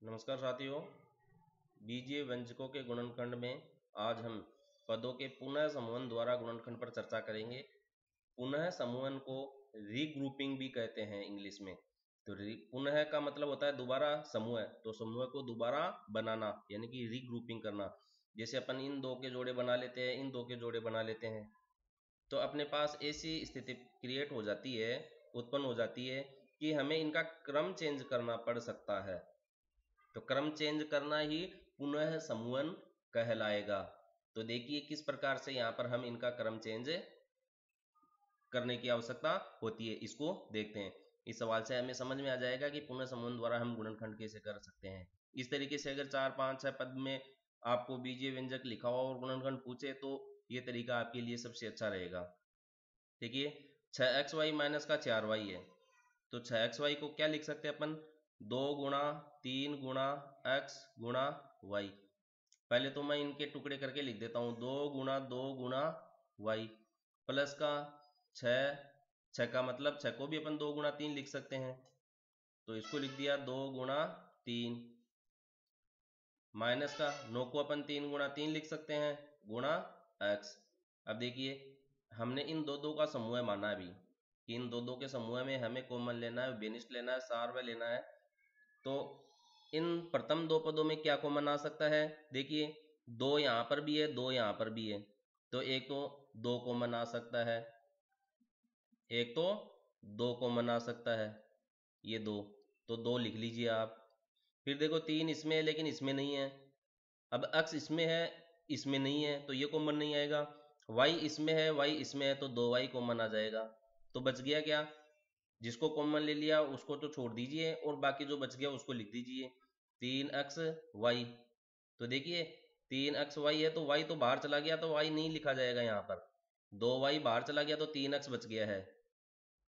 नमस्कार साथियों, बीजीय व्यंजकों के गुणनखंड में आज हम पदों के पुनः समूहन द्वारा गुणनखंड पर चर्चा करेंगे। पुनः समूहन को रीग्रुपिंग भी कहते हैं इंग्लिश में। तो पुनः का मतलब होता है दोबारा समूह, तो समूह को दोबारा बनाना यानी कि रीग्रुपिंग करना। जैसे अपन इन दो के जोड़े बना लेते हैं, इन दो के जोड़े बना लेते हैं, तो अपने पास ऐसी स्थिति क्रिएट हो जाती है, उत्पन्न हो जाती है कि हमें इनका क्रम चेंज करना पड़ सकता है। तो क्रम चेंज करना ही पुनः समूहन कहलाएगा। तो देखिए किस प्रकार से यहाँ पर हम इनका क्रम चेंज करने की आवश्यकता होती है, इसको देखते हैं। इस सवाल से हमें समझ में आ जाएगा कि पुनः समूहन द्वारा हम गुणनखंड कैसे कर सकते हैं। इस तरीके से अगर 4, 5, 6 पद में आपको बीजीय व्यंजक लिखा हुआ और गुणनखंड पूछे तो ये तरीका आपके लिए सबसे अच्छा रहेगा। देखिए 6xy माइनस का 4y है, तो 6xy को क्या लिख सकते हैं अपन, 2 गुणा 3 गुणा x गुणा y। पहले तो मैं इनके टुकड़े करके लिख देता हूँ, 2 गुणा y प्लस का 6 का मतलब 6 को भी अपन 2 गुणा 3 लिख सकते हैं, तो इसको लिख दिया 2 गुणा 3, माइनस का 9 को अपन 3 गुणा 3 लिख सकते हैं गुणा x। अब देखिए हमने इन दो का समूह माना अभी कि इन दो के समूह में हमें कॉमन लेना है, बेनिष्ठ लेना है, सार्वय लेना है। तो इन प्रथम दो पदों में क्या कॉमन आ सकता है, देखिए 2 यहाँ पर भी है, 2 यहाँ पर भी है, तो एक तो 2 कॉमन आ सकता है, एक तो 2 कॉमन आ सकता है, ये 2, तो 2 लिख लीजिए आप। फिर देखो 3 इसमें है लेकिन इसमें नहीं है, अब x इसमें है इसमें नहीं है, तो ये कॉमन नहीं आएगा। y इसमें है, y इसमें है, तो 2y कॉमन आ जाएगा। तो बच गया क्या, जिसको कॉमन ले लिया उसको तो छोड़ दीजिए और बाकी जो बच गया उसको लिख दीजिए 3xy। तो देखिए 3xy है तो y तो बाहर चला गया, तो y नहीं लिखा जाएगा यहाँ पर, 2y बाहर चला गया तो 3x बच गया है,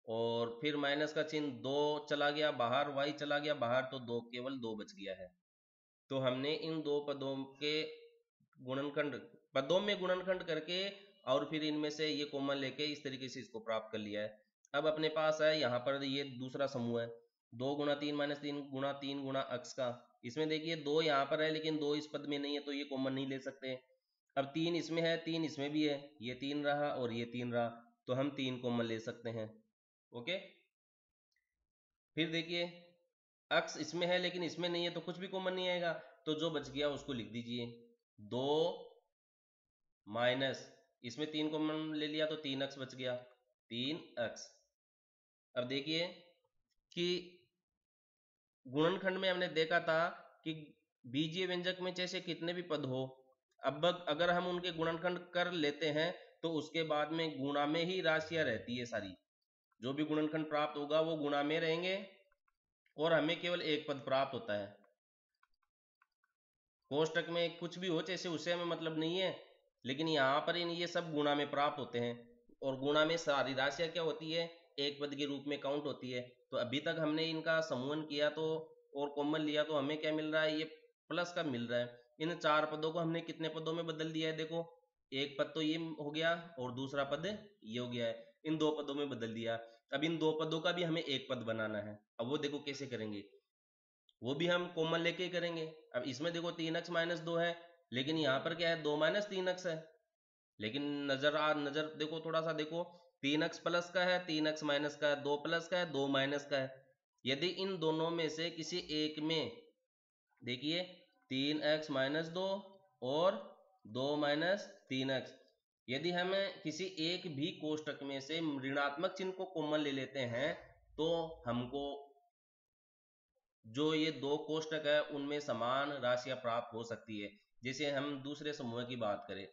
और फिर माइनस का चिन्ह 2 चला गया बाहर, y चला गया बाहर, तो 2 केवल 2 बच गया है। तो हमने इन दो पदों के गुणनखंड, पदों में गुणनखंड करके और फिर इनमें से ये कॉमन लेके इस तरीके से इसको प्राप्त कर लिया है। अब अपने पास है यहाँ पर ये दूसरा समूह है, 2 गुणा 3 माइनस 3 गुणा x का। इसमें देखिए 2 यहाँ पर है लेकिन 2 इस पद में नहीं है, तो ये कॉमन नहीं ले सकते। अब 3 इसमें है, 3 इसमें भी है, ये 3 रहा और ये 3 रहा, तो हम 3 कॉमन ले सकते हैं। ओके, फिर देखिए x इसमें है लेकिन इसमें नहीं है, तो कुछ भी कॉमन नहीं आएगा, तो जो बच गया उसको लिख दीजिए 2 माइनस, इसमें 3 कॉमन ले लिया तो 3x बच गया 3x। अब देखिए कि गुणनखंड में हमने देखा था कि बीजीय व्यंजक में जैसे कितने भी पद हो, अब अगर हम उनके गुणनखंड कर लेते हैं तो उसके बाद में गुणा में ही राशियां रहती है सारी, जो भी गुणनखंड प्राप्त होगा वो गुणा में रहेंगे और हमें केवल एक पद प्राप्त होता है। कोष्टक में कुछ भी हो जैसे उससे हमें मतलब नहीं है, लेकिन यहाँ पर इन ये सब गुणा में प्राप्त होते हैं, और गुणा में सारी राशियां क्या होती है, एक पद के रूप में काउंट होती है। तो अभी तक हमने इनका समूहन किया तो और कॉमन लिया, तो हमें क्या मिल रहा है, ये प्लस का मिल रहा है। इन 4 पदों को हमने कितने पदों में बदल दिया है, देखो एक पद तो ये हो गया और दूसरा पद ये हो गया है, इन 2 पदों में बदल दिया। अब इन 2 पदों का भी हमें एक पद बनाना है, अब वो देखो कैसे करेंगे, वो भी हम कॉमन लेके ही करेंगे। अब इसमें देखो 3x माइनस 2 है, लेकिन यहाँ पर क्या है 2 माइनस 3x है, लेकिन नजर देखो, थोड़ा सा देखो, 3x प्लस का है, 3x माइनस का है, 2 प्लस का है, 2 माइनस का है। यदि इन दोनों में से किसी एक में देखिए 3x माइनस 2 और 2 माइनस 3x, यदि हम किसी एक भी कोष्टक में से ऋणात्मक चिन्ह को कॉमन ले लेते हैं तो हमको जो ये 2 कोष्टक है उनमें समान राशियां प्राप्त हो सकती है। जैसे हम दूसरे समूह की बात करें,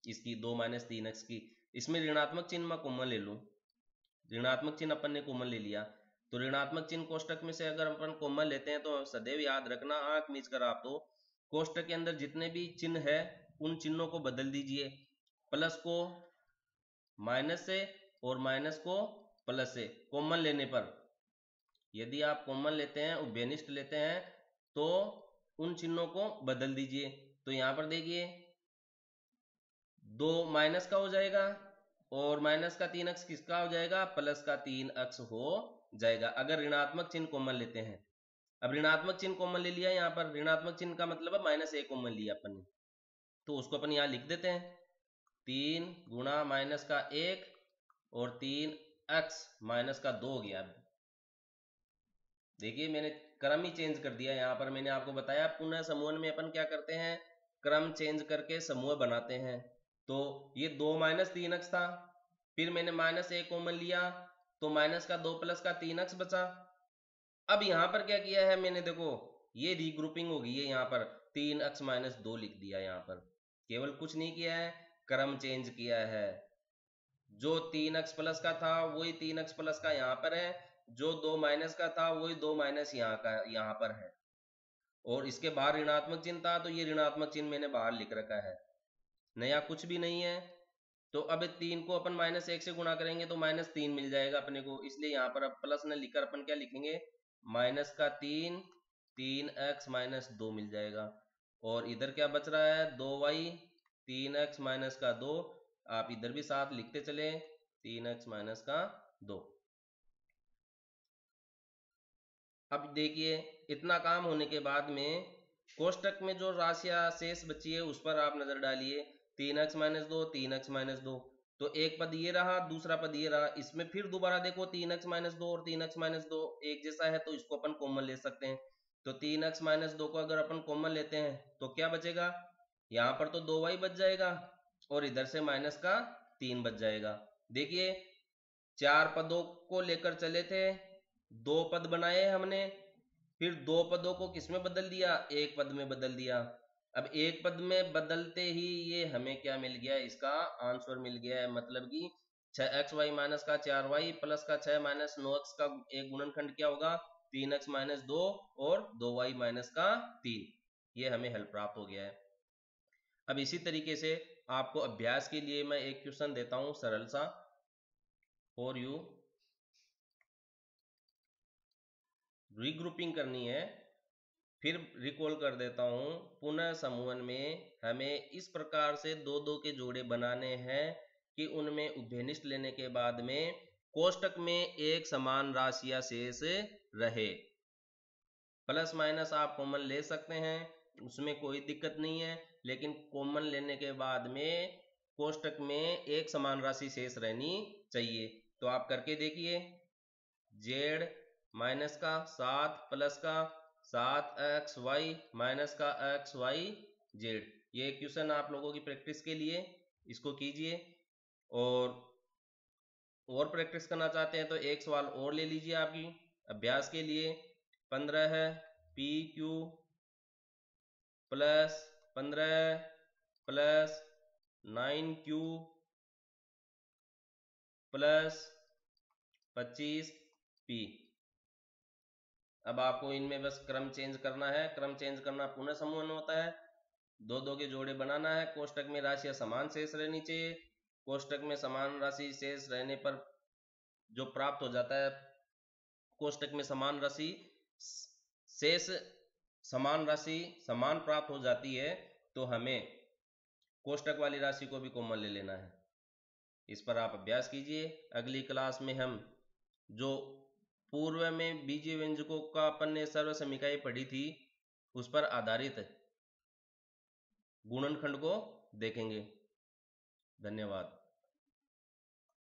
इसकी 2 माइनस 3x की, इसमें ऋणात्मक चिन्ह मैं कॉमन ले लूँ, ऋणात्मक चिन्ह अपन ने कॉमन ले लिया, तो ऋणात्मक चिन्ह कोष्टक में से अगर अपन कॉमन लेते हैं तो सदैव याद रखना, आंख मीच कर आप तो कोष्टक के अंदर जितने भी चिन्ह है उन चिन्हों को बदल दीजिए, प्लस को माइनस से और माइनस को प्लस से कॉमन लेने पर। यदि आप कॉमन लेते हैं और बेनिष्ठ लेते हैं तो उन चिन्हों को बदल दीजिए। तो यहाँ पर देखिए 2 माइनस का हो जाएगा और माइनस का 3x किसका हो जाएगा, प्लस का 3x हो जाएगा, अगर ऋणात्मक चिन्ह कॉमन लेते हैं। अब ऋणात्मक चिन्ह कॉमन ले लिया, यहाँ पर ऋणात्मक चिन्ह का मतलब है -1 कॉमन लिया अपन ने, तो उसको अपन यहाँ लिख देते हैं 3 गुणा -1 और 3x -2 हो गया। देखिए मैंने क्रम ही चेंज कर दिया, यहाँ पर मैंने आपको बताया पुनः समूहन में अपन क्या करते हैं, क्रम चेंज करके समूह बनाते हैं। तो ये 2 - 3x था, फिर मैंने -1 कॉमन लिया तो -2 + 3x बचा। अब यहाँ पर क्या किया है मैंने, देखो ये रीग्रुपिंग हो गई है, यहाँ पर 3x - 2 लिख दिया, यहाँ पर केवल कुछ नहीं किया है, क्रम चेंज किया है। जो 3x प्लस का था वही 3x प्लस का यहाँ पर है, जो 2 माइनस का था वही 2 माइनस यहाँ पर है, और इसके बाहर ऋणात्मक चिन्ह था तो ये ऋणात्मक चिन्ह मैंने बाहर लिख रखा है, नया कुछ भी नहीं है। तो अब 3 को अपन -1 से गुणा करेंगे तो -3 मिल जाएगा अपने को, इसलिए यहाँ पर अब प्लस न लिखकर अपन क्या लिखेंगे, -3 3x - 2 मिल जाएगा। और इधर क्या बच रहा है, 2y 3x - 2, आप इधर भी साथ लिखते चले 3x - 2। अब देखिए इतना काम होने के बाद में कोष्टक में जो राशियां शेष बची है उस पर आप नजर डालिए, 3x - 2 3x - 2, तो एक पद ये रहा, दूसरा पद ये रहा, इसमें फिर दोबारा देखो 3x - 2 और 3x - 2 एक जैसा है तो इसको अपन कॉमन ले सकते हैं। तो 3x - 2 को अगर अपन कॉमन लेते हैं तो क्या बचेगा, यहाँ पर तो 2y बच जाएगा और इधर से -3 बच जाएगा। देखिए 4 पदों को लेकर चले थे, 2 पद बनाए हमने, फिर 2 पदों को किस में बदल दिया, एक पद में बदल दिया। अब एक पद में बदलते ही ये हमें क्या मिल गया, इसका आंसर मिल गया है, मतलब कि 6xy - 4y प्लस का 6 - 9x का एक गुणनखंड क्या होगा, 3x - 2 और 2y - 3, ये हमें हल प्राप्त हो गया है। अब इसी तरीके से आपको अभ्यास के लिए मैं एक क्वेश्चन देता हूं सरल सा, फॉर यू रीग्रुपिंग करनी है, फिर रिकॉल कर देता हूं। पुनः समूहन में हमें इस प्रकार से 2-2 के जोड़े बनाने हैं कि उनमें उभयनिष्ठ लेने के बाद में कोष्टक में एक समान राशियां शेष रहे। प्लस माइनस आप कॉमन ले सकते हैं, उसमें कोई दिक्कत नहीं है, लेकिन कॉमन लेने के बाद में कोष्टक में एक समान राशि शेष रहनी चाहिए। तो आप करके देखिए, z माइनस का 7 प्लस का 7xy माइनस का xyz, ये क्वेश्चन आप लोगों की प्रैक्टिस के लिए इसको कीजिए। और प्रैक्टिस करना चाहते हैं तो एक सवाल और ले लीजिए आपकी अभ्यास के लिए। 15 है PQ plus 15 plus 9Q plus 25P। अब आपको इनमें बस क्रम चेंज करना है, क्रम चेंज करना पुनः समूहन होता है, 2-2 के जोड़े बनाना है, कोष्टक में राशियां समान शेष रहनी चाहिए। कोष्टक में समान राशि शेष रहने पर जो प्राप्त हो जाता है, कोष्टक में समान राशि शेष समान राशि समान प्राप्त हो जाती है, तो हमें कोष्टक वाली राशि को भी कॉमन ले लेना है। इस पर आप अभ्यास कीजिए। अगली क्लास में हम जो पूर्व में बीजीय व्यंजकों का अपन ने सर्व समीकरण पढ़ी थी उस पर आधारित गुणनखंड को देखेंगे। धन्यवाद।